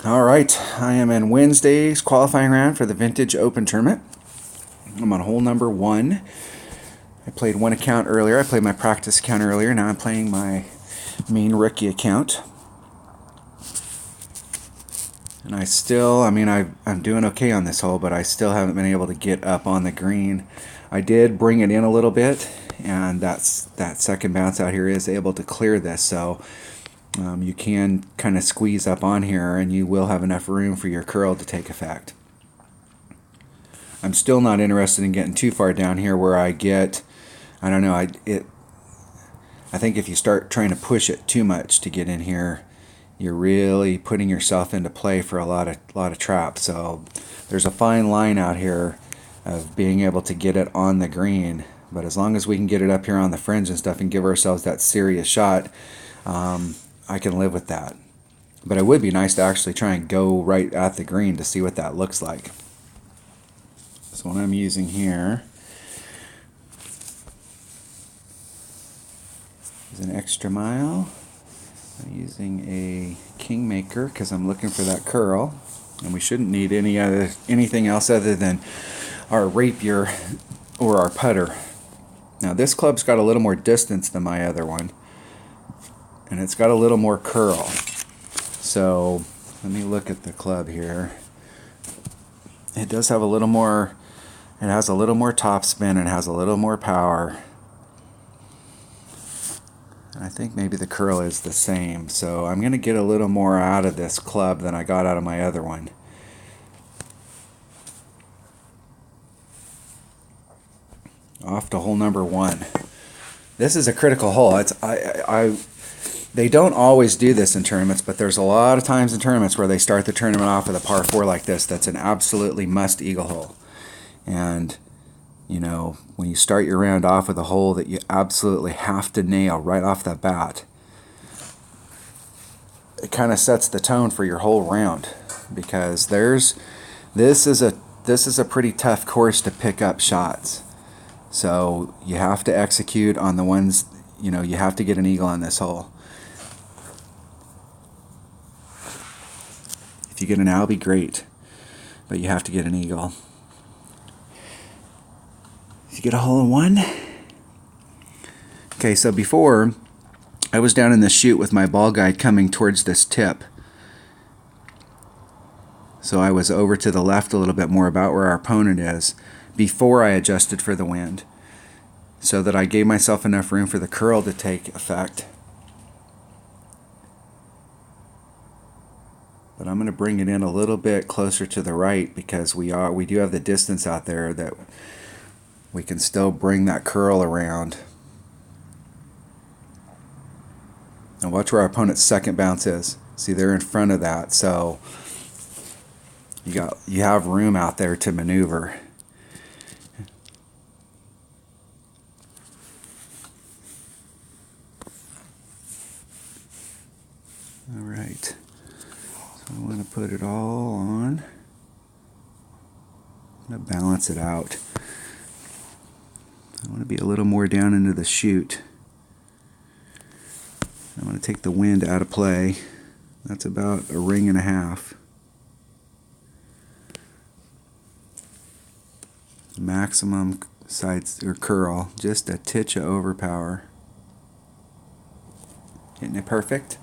All right, I am in Wednesday's qualifying round for the Vintage Open Tournament. I'm on hole number 1. I played one account earlier. I played my practice account earlier. Now I'm playing my main rookie account. And I'm doing okay on this hole, but I still haven't been able to get up on the green. I did bring it in a little bit, and that second bounce out here is able to clear this. So you can kind of squeeze up on here, and you will have enough room for your curl to take effect. I'm still not interested in getting too far down here where I get, I don't know, I think if you start trying to push it too much to get in here, you're really putting yourself into play for a lot of traps. So there's a fine line out here of being able to get it on the green. But as long as we can get it up here on the fringe and stuff and give ourselves that serious shot, I can live with that. But it would be nice to actually try and go right at the green to see what that looks like. So what I'm using here is an extra mile. I'm using a Kingmaker because I'm looking for that curl, and we shouldn't need anything else other than our rapier or our putter. Now this club's got a little more distance than my other one, and it's got a little more curl. So let me look at the club here. It does have a little more, it has a little more top spin and has a little more power. I think maybe the curl is the same, so I'm going to get a little more out of this club than I got out of my other one. Off to hole number 1. This is a critical hole. They don't always do this in tournaments, but there's a lot of times in tournaments where they start the tournament off with a par 4 like this. That's an absolutely must eagle hole. And you know, when you start your round off with a hole that you absolutely have to nail right off the bat, it kind of sets the tone for your whole round, because this is a pretty tough course to pick up shots. So you have to execute on the ones, you know, you have to get an eagle on this hole. If you get an Albie, great, but you have to get an eagle. You get a hole in 1. Okay, so before I was down in the chute with my ball guide coming towards this tip. So I was over to the left a little bit more about where our opponent is before I adjusted for the wind, so that I gave myself enough room for the curl to take effect. But I'm going to bring it in a little bit closer to the right because we do have the distance out there that we can still bring that curl around. Now watch where our opponent's second bounce is. See, they're in front of that, so you have room out there to maneuver. All right, so I want to put it all on. I'm going to balance it out. I want to be a little more down into the chute. I want to take the wind out of play. That's about a ring and a half. Maximum sides or curl, just a titch of overpower. Hitting it perfect.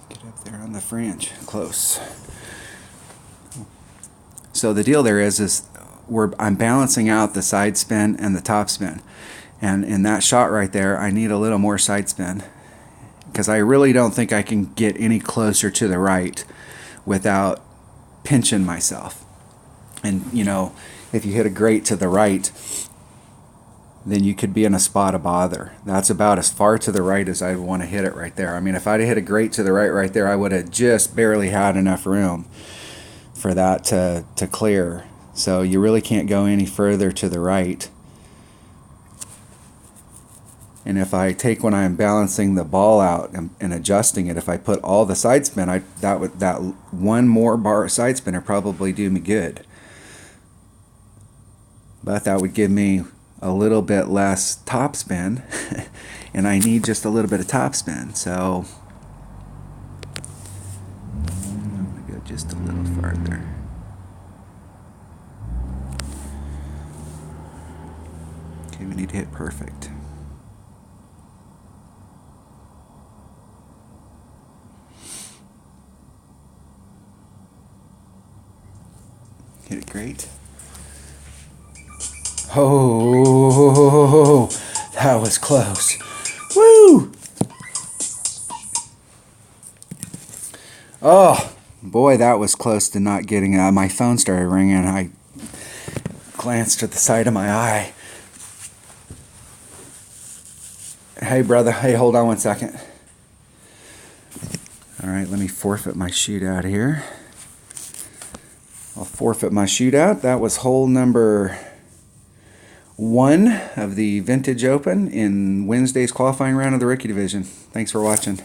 Get up there on the fringe, close. So the deal there is I'm balancing out the side spin and the top spin. And in that shot right there, I need a little more side spin, because I really don't think I can get any closer to the right without pinching myself. And you know, if you hit a great to the right, then you could be in a spot of bother. That's about as far to the right as I want to hit it right there. I mean, if I'd hit a great to the right there, I would have just barely had enough room for that to clear. So you really can't go any further to the right. And if I take, when I'm balancing the ball out and adjusting it, if I put all the side spin, that one more bar side spin would probably do me good. But that would give me a little bit less topspin, and I need just a little bit of topspin. So I'm going to go just a little farther. Okay, we need to hit perfect. Hit it great. Oh, that was close. Woo! Oh, boy, that was close to not getting it. My phone started ringing, and I glanced at the side of my eye. Hey, brother. Hey, hold on 1 second. All right, let me forfeit my shootout here. I'll forfeit my shootout. That was hole number 1 of the Vintage Open in Wednesday's qualifying round of the rookie division. Thanks for watching.